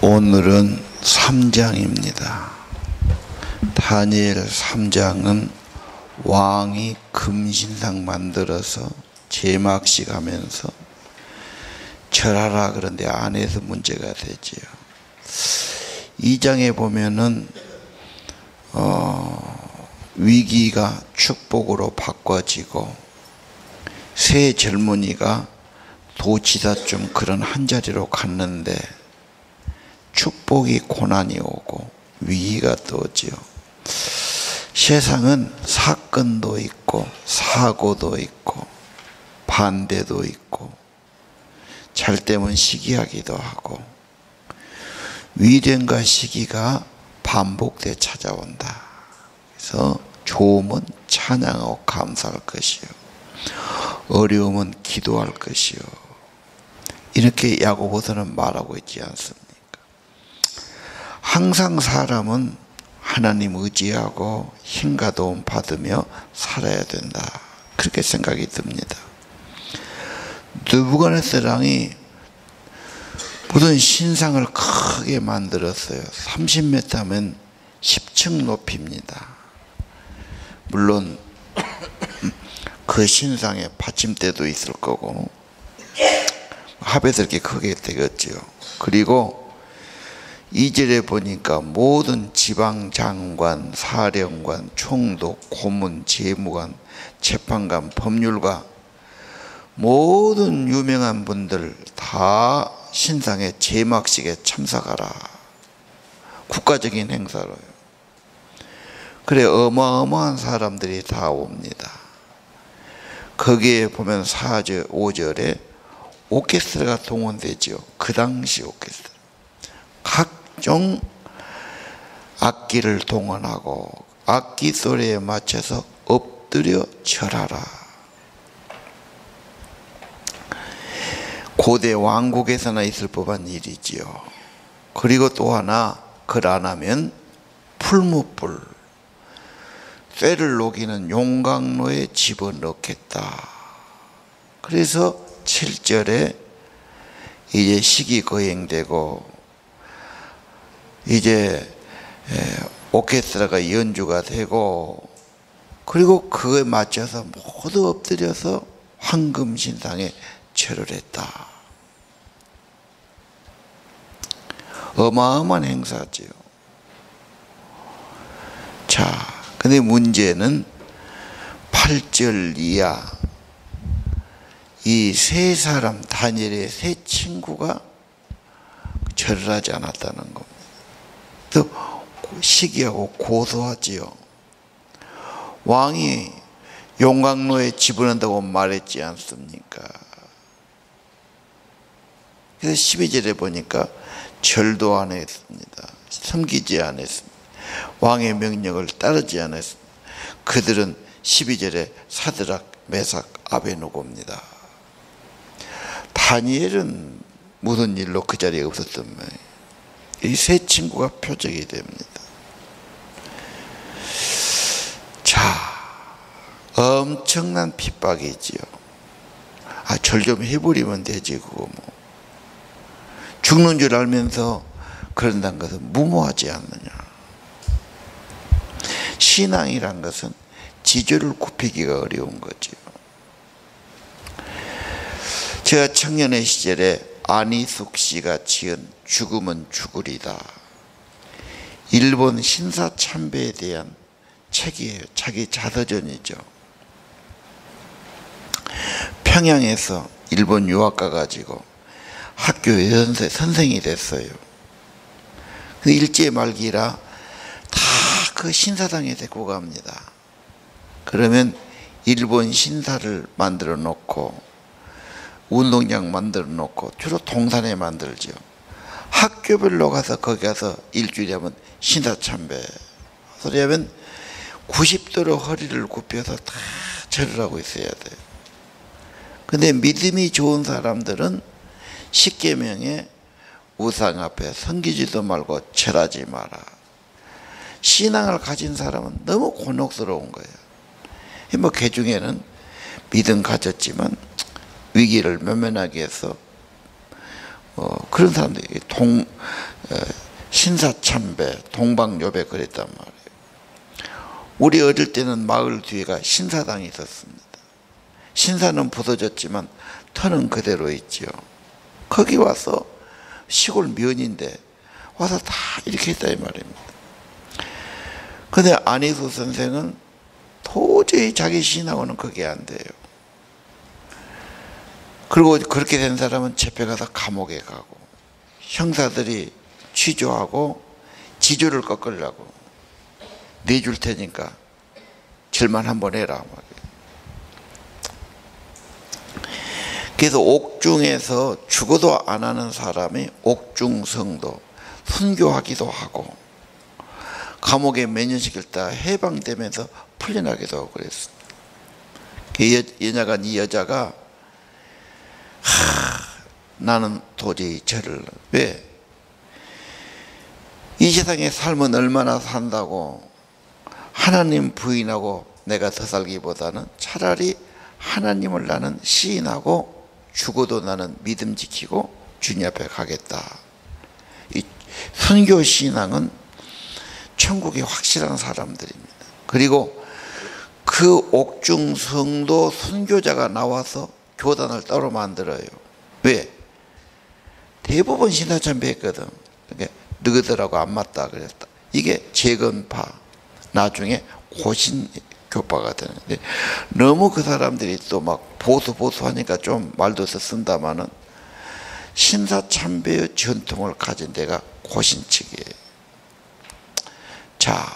오늘은 3장입니다. 다니엘 3장은 왕이 금신상 만들어서 제막식 하면서 절하라 그런데 안에서 문제가 되지요. 2장에 보면은 위기가 축복으로 바꿔지고 새 젊은이가 도지사쯤 그런 한자리로 갔는데 축복이 고난이 오고 위기가 또 오지요. 세상은 사건도 있고 사고도 있고 반대도 있고 잘 때면 시기하기도 하고 위련과 시기가 반복돼 찾아온다. 그래서 좋음은 찬양하고 감사할 것이요 어려움은 기도할 것이요 이렇게 야고보서는 말하고 있지 않습니까? 항상 사람은 하나님 의지하고 힘과 도움 받으며 살아야 된다. 그렇게 생각이 듭니다. 느부갓네살 왕이 무슨 신상을 크게 만들었어요. 30m면 10층 높이입니다. 물론 그 신상에 받침대도 있을 거고 합해서 이렇게 크게 되겠죠. 그리고 2절에 보니까 모든 지방장관, 사령관, 총독, 고문, 재무관, 재판관, 법률가 모든 유명한 분들 다 신상의 제막식에 참석하라. 국가적인 행사로요. 그래 어마어마한 사람들이 다 옵니다. 거기에 보면 4절, 5절에 오케스트라가 동원되죠. 그 당시 오케스트라. 각종 악기를 동원하고 악기 소리에 맞춰서 엎드려 절하라. 고대 왕국에서나 있을 법한 일이지요. 그리고 또 하나 그걸 안 하면 풀무불 쇠를 녹이는 용광로에 집어넣겠다. 그래서 7절에 이제 식이 거행되고 이제 오케스트라가 연주가 되고 그리고 그거에 맞춰서 모두 엎드려서 황금신상에 절을 했다. 어마어마한 행사지요. 자, 근데 문제는 8절 이하 이 세 사람 다니엘의 세 친구가 절을 하지 않았다는 겁니다. 또 시기하고 고소하지요. 왕이 용광로에 집어넣는다고 말했지 않습니까? 그래서 12절에 보니까 절도 안 했습니다. 섬기지 않았습니다. 왕의 명령을 따르지 않았습니다. 그들은 12절에 사드락, 메삭, 아베느고입니다. 다니엘은 무슨 일로 그 자리에 없었던 거예요. 이 세 친구가 표적이 됩니다. 자, 엄청난 핍박이지요. 절 좀 해버리면 되지 그거 뭐. 죽는 줄 알면서 그런다는 것은 무모하지 않느냐. 신앙이란 것은 지조를 굽히기가 어려운 거지요. 제가 청년의 시절에 안희숙 씨가 지은 죽으면 죽으리다. 일본 신사참배에 대한 책이에요. 자기 자서전이죠. 평양에서 일본 유학 가가지고 학교 선생이 됐어요. 근데 일제 말기라 다 그 신사당에 데리고 갑니다. 그러면 일본 신사를 만들어 놓고 운동장 만들어 놓고 주로 동산에 만들죠. 학교별로 가서 거기 가서 일주일에 하면 신사참배 소리 하면 90도로 허리를 굽혀서 다 절을 하고 있어야 돼요. 근데 믿음이 좋은 사람들은 십계명에 우상 앞에 섬기지도 말고 절하지 마라. 신앙을 가진 사람은 너무 곤혹스러운 거예요. 뭐 개중에는 믿음 가졌지만 위기를 면면하기 위해서 그런 사람들이 신사참배, 동방요배 그랬단 말이에요. 우리 어릴 때는 마을 뒤에가 신사당이 있었습니다. 신사는 부서졌지만 터는 그대로 있지요. 거기 와서 시골 면인데 와서 다 이렇게 했다 이 말입니다. 근데 안희수 선생은 도저히 자기 신하고는 그게 안 돼요. 그리고 그렇게 된 사람은 잡혀가서 감옥에 가고 형사들이 취조하고 지조를 꺾으려고 내줄 테니까 절만 한번 해라. 그래서 옥중에서 죽어도 안 하는 사람이 옥중성도 순교하기도 하고 감옥에 몇 년씩 있다 해방되면서 풀려나기도 하고 그랬어요. 이 여자가 나는 도저히 저를 왜? 이 세상의 삶은 얼마나 산다고 하나님 부인하고 내가 더 살기보다는 차라리 하나님을 나는 시인하고 죽어도 나는 믿음 지키고 주님 앞에 가겠다. 이 선교 신앙은 천국이 확실한 사람들입니다. 그리고 그 옥중성도 선교자가 나와서 교단을 따로 만들어요. 왜? 대부분 신사참배했거든. 그러니까 너희들하고 안 맞다 그랬다. 이게 재건파, 나중에 고신교파가 되는데 너무 그 사람들이 또 막 보수하니까 좀 말도 쓴다마는 신사참배의 전통을 가진 데가 고신측이에요. 자,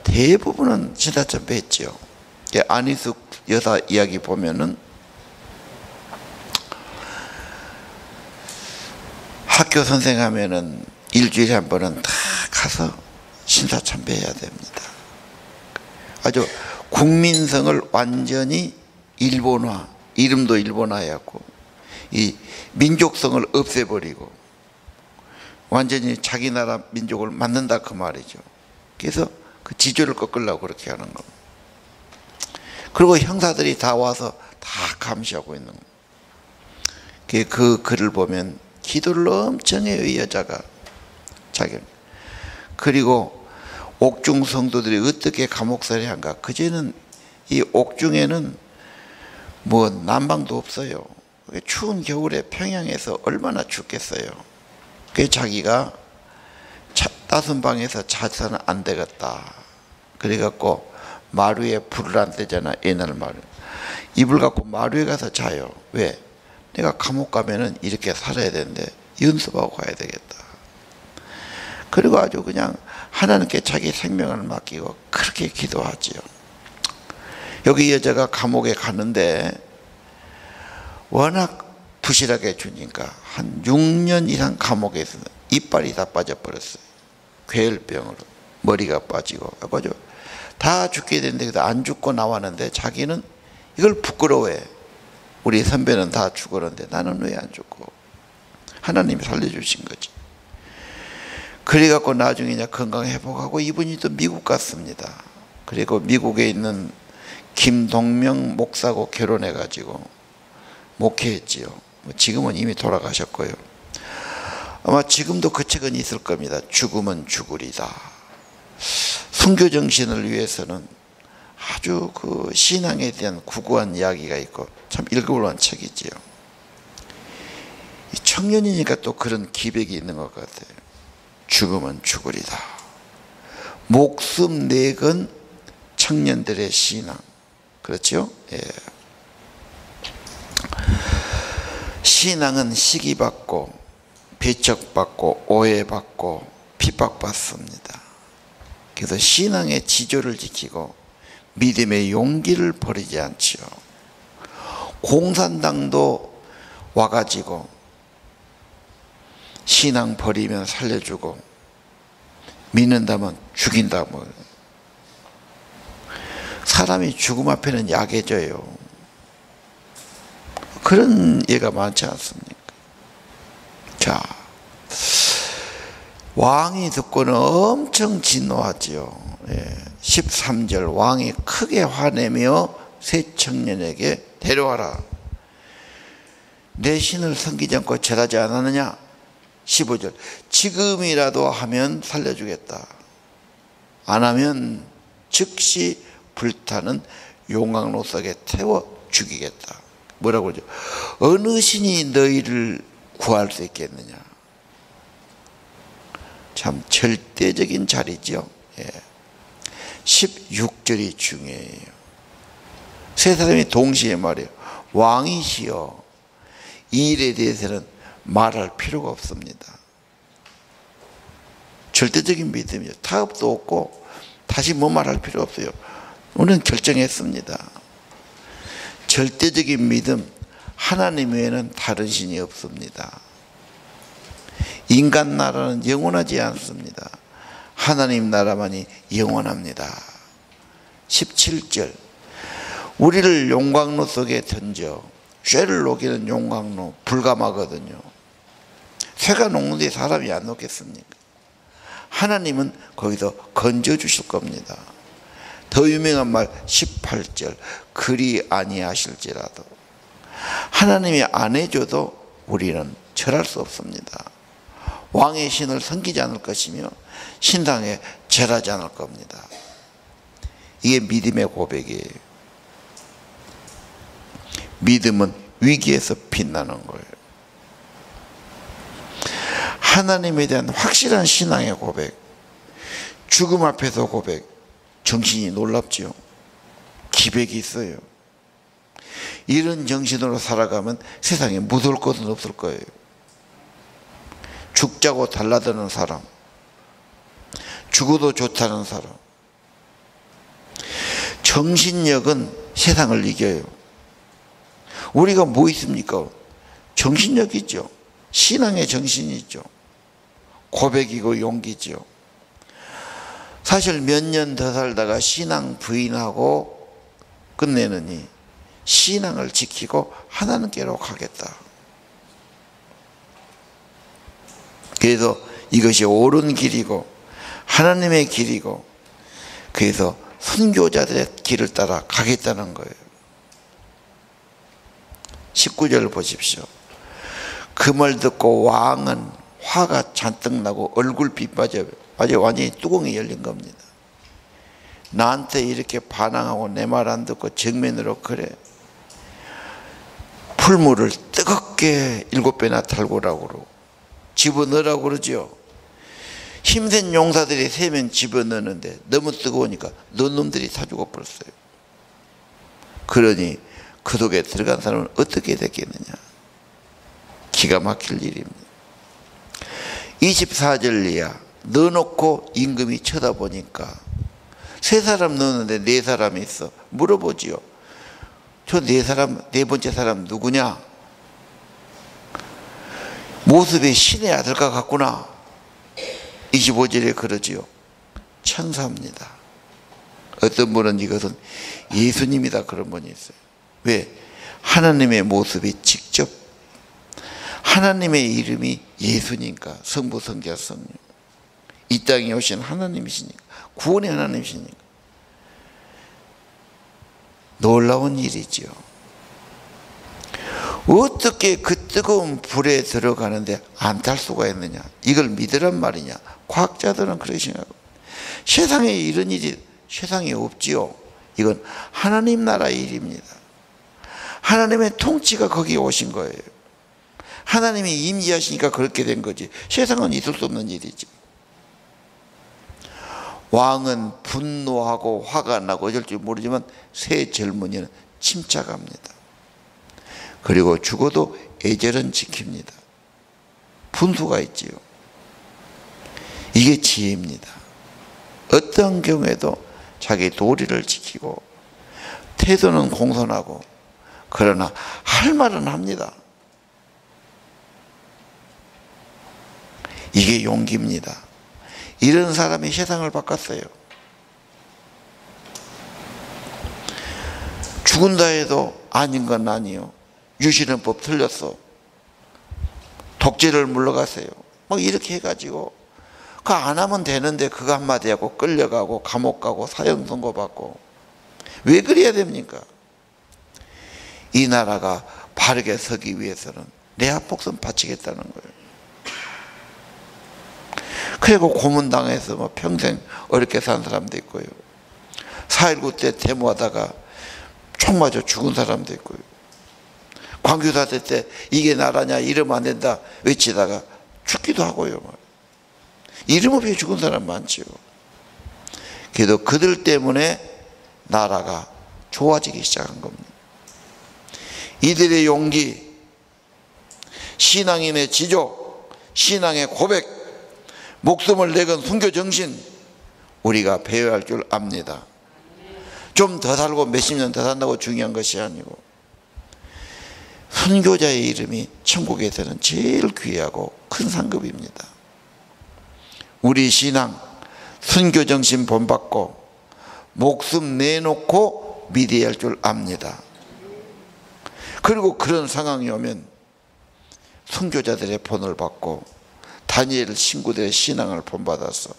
대부분은 신사참배 했죠. 안희숙 여사 이야기 보면은 학교 선생하면은 일주일에 한 번은 다 가서 신사참배 해야 됩니다. 아주 국민성을 완전히 일본화, 이름도 일본화해갖고 이 민족성을 없애버리고 완전히 자기 나라 민족을 만든다 그 말이죠. 그래서 그 지조를 꺾으려고 그렇게 하는 겁니다. 그리고 형사들이 다 와서 다 감시하고 있는 겁니다. 그 글을 보면 기도를 엄청 해요, 이 여자가. 자기. 그리고 옥중 성도들이 어떻게 감옥살이 한가. 그제는 이 옥중에는 뭐 난방도 없어요. 추운 겨울에 평양에서 얼마나 춥겠어요. 그래서 자기가 따뜻한 방에서 자서는 안 되겠다. 그래갖고 마루에 불을 안 떼잖아, 옛날 마루. 이불 갖고 마루에 가서 자요. 왜? 내가 감옥 가면은 이렇게 살아야 되는데 연습하고 가야 되겠다. 그리고 아주 그냥 하나님께 자기 생명을 맡기고 그렇게 기도하지요. 여기 여자가 감옥에 가는데 워낙 부실하게 주니까 한 6년 이상 감옥에 있어서 이빨이 다 빠져버렸어요. 괴혈병으로 머리가 빠지고 아주 다 죽게 됐는데 안 죽고 나왔는데 자기는 이걸 부끄러워해. 우리 선배는 다 죽었는데 나는 왜 안 죽고? 하나님이 살려주신 거지. 그래갖고 나중에 이제 건강 회복하고 이분이 또 미국 갔습니다. 그리고 미국에 있는 김동명 목사하고 결혼해가지고 목회했지요. 지금은 이미 돌아가셨고요. 아마 지금도 그 책은 있을 겁니다. 죽으면 죽으리다. 순교 정신을 위해서는 아주 그 신앙에 대한 구구한 이야기가 있고 참 읽어볼 만한 책이지요. 청년이니까 또 그런 기백이 있는 것 같아요. 죽으면 죽으리다. 목숨 내건 청년들의 신앙. 그렇죠? 예. 신앙은 시기받고 배척받고 오해받고 핍박받습니다. 그래서 신앙의 지조를 지키고 믿음의 용기를 버리지 않지요. 공산당도 와가지고 신앙 버리면 살려주고 믿는다면 죽인다. 뭐 사람이 죽음 앞에는 약해져요. 그런 예가 많지 않습니까? 자, 왕이 듣고는 엄청 진노하지요. 13절 왕이 크게 화내며 세 청년에게 데려와라. 내 신을 섬기지 않고 절하지 않았느냐? 15절 지금이라도 하면 살려주겠다. 안 하면 즉시 불타는 용광로 속에 태워 죽이겠다. 뭐라고 그러죠? 어느 신이 너희를 구할 수 있겠느냐. 참 절대적인 자리죠. 16절이 중요해요. 세 사람이 동시에 말해요. 왕이시여, 이 일에 대해서는 말할 필요가 없습니다. 절대적인 믿음이죠. 타협도 없고 다시 뭐 말할 필요 없어요. 우리는 결정했습니다. 절대적인 믿음, 하나님 외에는 다른 신이 없습니다. 인간 나라는 영원하지 않습니다. 하나님 나라만이 영원합니다. 17절 우리를 용광로 속에 던져 쇠를 녹이는 용광로 불가마거든요. 쇠가 녹는데 사람이 안 녹겠습니까? 하나님은 거기서 건져주실 겁니다. 더 유명한 말 18절 그리 아니하실지라도 하나님이 안 해줘도 우리는 절할 수 없습니다. 왕의 신을 섬기지 않을 것이며 신당에 절하지 않을 겁니다. 이게 믿음의 고백이에요. 믿음은 위기에서 빛나는 거예요. 하나님에 대한 확실한 신앙의 고백, 죽음 앞에서 고백, 정신이 놀랍지요. 기백이 있어요. 이런 정신으로 살아가면 세상에 무서울 것은 없을 거예요. 죽자고 달라드는 사람, 죽어도 좋다는 사람, 정신력은 세상을 이겨요. 우리가 뭐 있습니까? 정신력이 있죠. 신앙의 정신이 있죠. 고백이고 용기죠. 사실 몇 년 더 살다가 신앙 부인하고 끝내느니 신앙을 지키고 하나님께로 가겠다. 그래서 이것이 옳은 길이고 하나님의 길이고 그래서 선교자들의 길을 따라 가겠다는 거예요. 19절 보십시오. 그 말 듣고 왕은 화가 잔뜩 나고 얼굴빛 빠져 완전히 뚜껑이 열린 겁니다. 나한테 이렇게 반항하고 내 말 안 듣고 정면으로 그래. 풀물을 뜨겁게 7배나 달고라고 그러고 집어넣으라고 그러죠. 힘센 용사들이 3명 집어넣는데 너무 뜨거우니까 넣은 놈들이 다 죽어버렸어요. 그러니 그 속에 들어간 사람은 어떻게 됐겠느냐. 기가 막힐 일입니다. 24절 이하 넣어놓고 임금이 쳐다보니까 3사람 넣었는데 4사람이 있어. 물어보지요. 저 4사람, 4번째 사람 누구냐? 모습이 신의 아들과 같구나. 25절에 그러지요. 천사입니다. 어떤 분은 이것은 예수님이다 그런 분이 있어요. 왜? 하나님의 모습이 직접 하나님의 이름이 예수니까 성부 성자 성령 이 땅에 오신 하나님이시니까 구원의 하나님이시니까 놀라운 일이지요. 어떻게 그 뜨거운 불에 들어가는데 안 탈 수가 있느냐. 이걸 믿으란 말이냐. 과학자들은 그렇게 생각하고 세상에 이런 일이 세상에 없지요. 이건 하나님 나라의 일입니다. 하나님의 통치가 거기에 오신 거예요. 하나님이 임재하시니까 그렇게 된 거지. 세상은 있을 수 없는 일이지. 왕은 분노하고 화가 나고 어쩔 줄 모르지만 새 젊은이는 침착합니다. 그리고 죽어도 애절은 지킵니다. 분수가 있지요. 이게 지혜입니다. 어떤 경우에도 자기 도리를 지키고 태도는 공손하고 그러나 할 말은 합니다. 이게 용기입니다. 이런 사람이 세상을 바꿨어요. 죽은다 해도 아닌 건 아니요. 유신의 법 틀렸어. 독재를 물러가세요. 막 이렇게 해가지고 그거 안 하면 되는데 그거 한마디 하고 끌려가고 감옥 가고 사형 선고받고 왜 그래야 됩니까? 이 나라가 바르게 서기 위해서는 내 앞목숨 바치겠다는 거예요. 그리고 고문당해서 뭐 평생 어렵게 산 사람도 있고요. 4.19 때 데모하다가 총 맞아 죽은 사람도 있고요. 광교사태 때 이게 나라냐, 이러면 안 된다 외치다가 죽기도 하고요. 이름 없이 죽은 사람 많죠. 그래도 그들 때문에 나라가 좋아지기 시작한 겁니다. 이들의 용기, 신앙인의 지조, 신앙의 고백, 목숨을 내건 순교 정신, 우리가 배워야 할 줄 압니다. 좀 더 살고 몇십 년 더 산다고 중요한 것이 아니고, 순교자의 이름이 천국에서는 제일 귀하고 큰 상급입니다. 우리 신앙, 순교 정신 본받고 목숨 내놓고 믿어야 할 줄 압니다. 그리고 그런 상황이 오면 순교자들의 본을 받고 다니엘 신구들의 신앙을 본받아서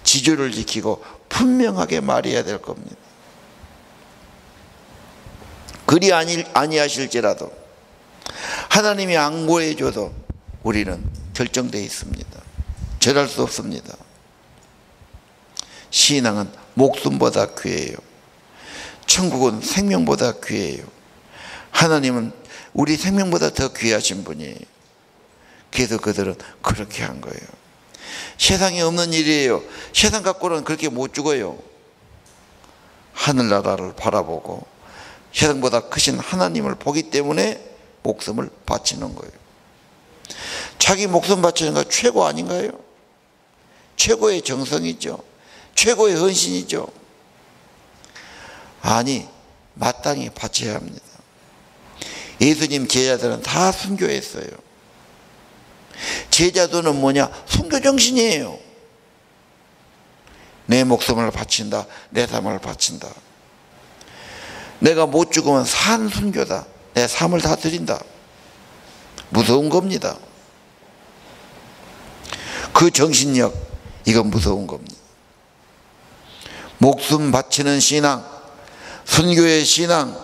지조를 지키고 분명하게 말해야 될 겁니다. 그리 아니하실지라도 하나님이 안 구해줘도 우리는 결정되어 있습니다. 절할 수 없습니다. 신앙은 목숨보다 귀해요. 천국은 생명보다 귀해요. 하나님은 우리 생명보다 더 귀하신 분이에요. 그래서 그들은 그렇게 한 거예요. 세상에 없는 일이에요. 세상 갖고는 그렇게 못 죽어요. 하늘나라를 바라보고 세상보다 크신 하나님을 보기 때문에 목숨을 바치는 거예요. 자기 목숨 바치는 거 최고 아닌가요? 최고의 정성이죠. 최고의 헌신이죠. 아니, 마땅히 바쳐야 합니다. 예수님 제자들은 다 순교했어요. 제자도는 뭐냐? 순교 정신이에요. 내 목숨을 바친다. 내 삶을 바친다. 내가 못 죽으면 산 순교다. 내 삶을 다 드린다. 무서운 겁니다. 그 정신력, 이건 무서운 겁니다. 목숨 바치는 신앙, 순교의 신앙,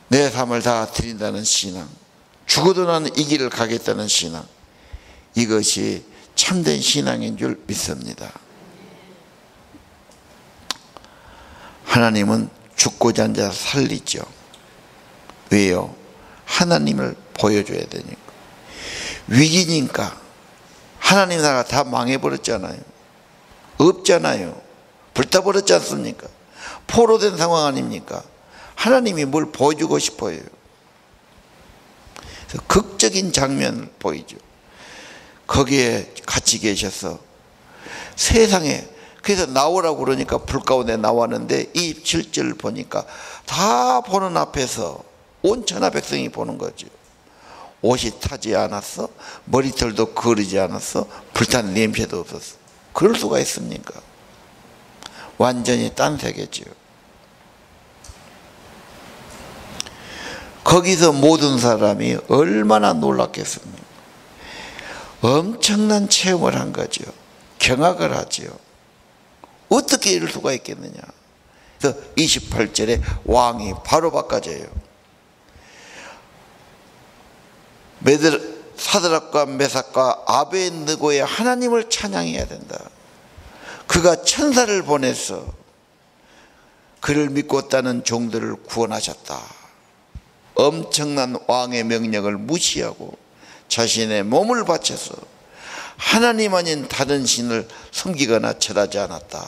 내 삶을 다 드린다는 신앙, 죽어도 나는 이 길을 가겠다는 신앙, 이것이 참된 신앙인 줄 믿습니다. 하나님은 죽고자 하는 자 살리죠. 왜요? 하나님을 보여줘야 되니까. 위기니까. 하나님 나라가 다 망해버렸잖아요. 없잖아요. 불타버렸지 않습니까? 포로된 상황 아닙니까? 하나님이 뭘 보여주고 싶어요. 그래서 극적인 장면을 보이죠. 거기에 같이 계셔서 세상에, 그래서 나오라고 그러니까 불 가운데 나왔는데 이 7절 보니까 다 보는 앞에서 온 천하 백성이 보는 거죠. 옷이 타지 않았어, 머리털도 거르지 않았어, 불탄 냄새도 없었어. 그럴 수가 있습니까? 완전히 딴 세계죠. 거기서 모든 사람이 얼마나 놀랐겠습니까? 엄청난 체험을 한 거죠. 경악을 하죠. 어떻게 이럴 수가 있겠느냐. 그래서 28절에 왕이 바로 바꿔져요. 사드락과 메삭과 아베느고의 하나님을 찬양해야 된다. 그가 천사를 보내서 그를 믿고 따는 종들을 구원하셨다. 엄청난 왕의 명령을 무시하고 자신의 몸을 바쳐서 하나님 아닌 다른 신을 섬기거나 절하지 않았다.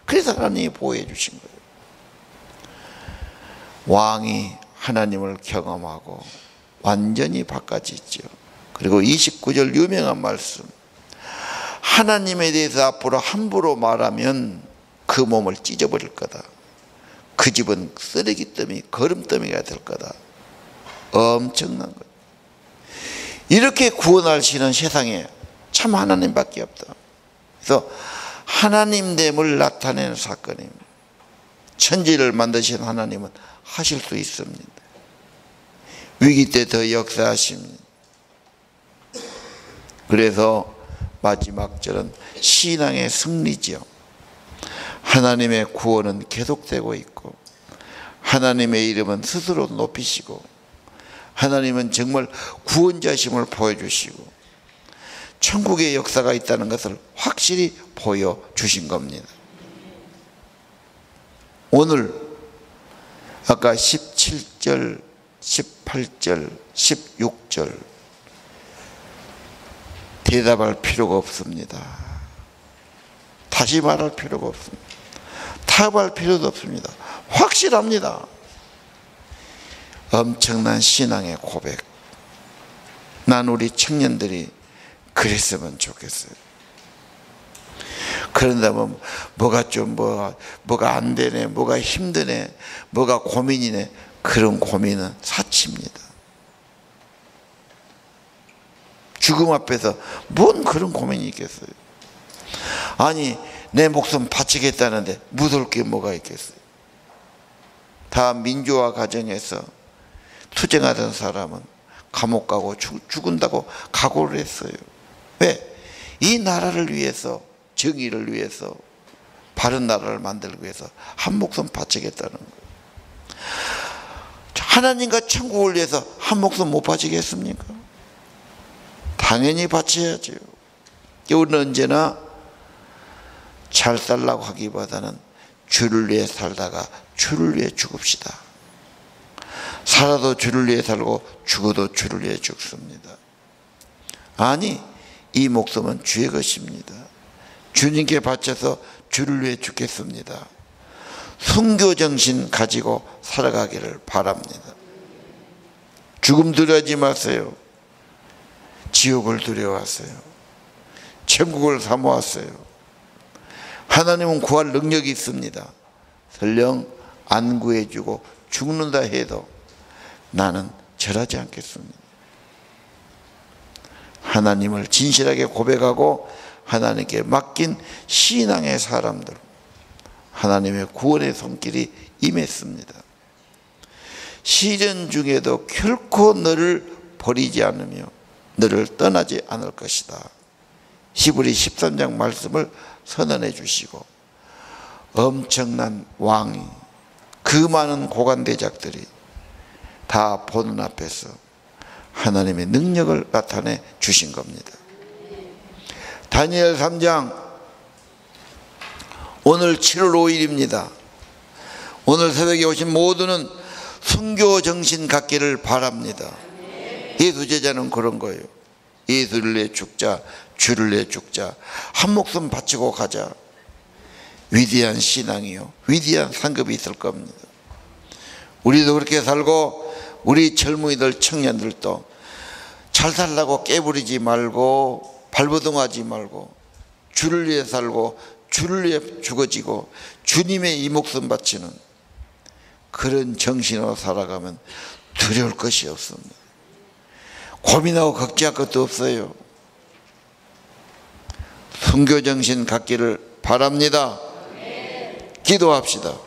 그래서 하나님이 보호해 주신 거예요. 왕이 하나님을 경험하고 완전히 바꿔지죠. 그리고 29절 유명한 말씀, 하나님에 대해서 앞으로 함부로 말하면 그 몸을 찢어버릴 거다. 그 집은 쓰레기더미, 거름더미가 될 거다. 엄청난 것. 이렇게 구원하시는 세상에 참 하나님밖에 없다. 그래서 하나님됨을 나타내는 사건입니다. 천지를 만드신 하나님은 하실 수 있습니다. 위기 때 더 역사하십니다. 그래서 마지막 절은 신앙의 승리지요. 하나님의 구원은 계속되고 있고 하나님의 이름은 스스로 높이시고 하나님은 정말 구원자심을 보여주시고 천국의 역사가 있다는 것을 확실히 보여주신 겁니다. 오늘 아까 17절, 18절, 16절 대답할 필요가 없습니다. 다시 말할 필요가 없습니다. 타협할 필요도 없습니다. 확실합니다. 엄청난 신앙의 고백. 난 우리 청년들이 그랬으면 좋겠어요. 그런다면 뭐가 좀 뭐가 안 되네, 뭐가 힘드네, 뭐가 고민이네, 그런 고민은 사치입니다. 죽음 앞에서 뭔 그런 고민이 있겠어요. 아니 내 목숨 바치겠다는데 묻을 게 뭐가 있겠어요. 다 민주화 과정에서 투쟁하던 사람은 감옥 가고 죽은다고 각오를 했어요. 왜? 이 나라를 위해서, 정의를 위해서, 바른 나라를 만들기 위해서 한 목숨 바치겠다는 거예요. 하나님과 천국을 위해서 한 목숨 못 바치겠습니까? 당연히 바쳐야죠. 우리는 언제나 잘 살라고 하기보다는 주를 위해 살다가 주를 위해 죽읍시다. 살아도 주를 위해 살고 죽어도 주를 위해 죽습니다. 아니, 이 목숨은 주의 것입니다. 주님께 바쳐서 주를 위해 죽겠습니다. 순교정신 가지고 살아가기를 바랍니다. 죽음 두려워하지 마세요. 지옥을 두려워하세요. 천국을 사모하세요. 하나님은 구할 능력이 있습니다. 설령 안 구해주고 죽는다 해도 나는 절하지 않겠습니다. 하나님을 진실하게 고백하고 하나님께 맡긴 신앙의 사람들, 하나님의 구원의 손길이 임했습니다. 시련 중에도 결코 너를 버리지 않으며 너를 떠나지 않을 것이다. 히브리 13장 말씀을 선언해 주시고, 엄청난 왕이, 그 많은 고관대작들이 다 보는 앞에서 하나님의 능력을 나타내 주신 겁니다. 다니엘 3장, 오늘 7월 5일입니다. 오늘 새벽에 오신 모두는 순교 정신 갖기를 바랍니다. 예수 제자는 그런 거예요. 예수를 위해 죽자, 주를 위해 죽자, 한 목숨 바치고 가자. 위대한 신앙이요, 위대한 상급이 있을 겁니다. 우리도 그렇게 살고 우리 젊은이들, 청년들도 잘 살라고 깨부리지 말고 발버둥하지 말고 주를 위해 살고 주를 위해 죽어지고 주님의 이 목숨 바치는 그런 정신으로 살아가면 두려울 것이 없습니다. 고민하고 걱정할 것도 없어요. 순교정신 갖기를 바랍니다. 기도합시다.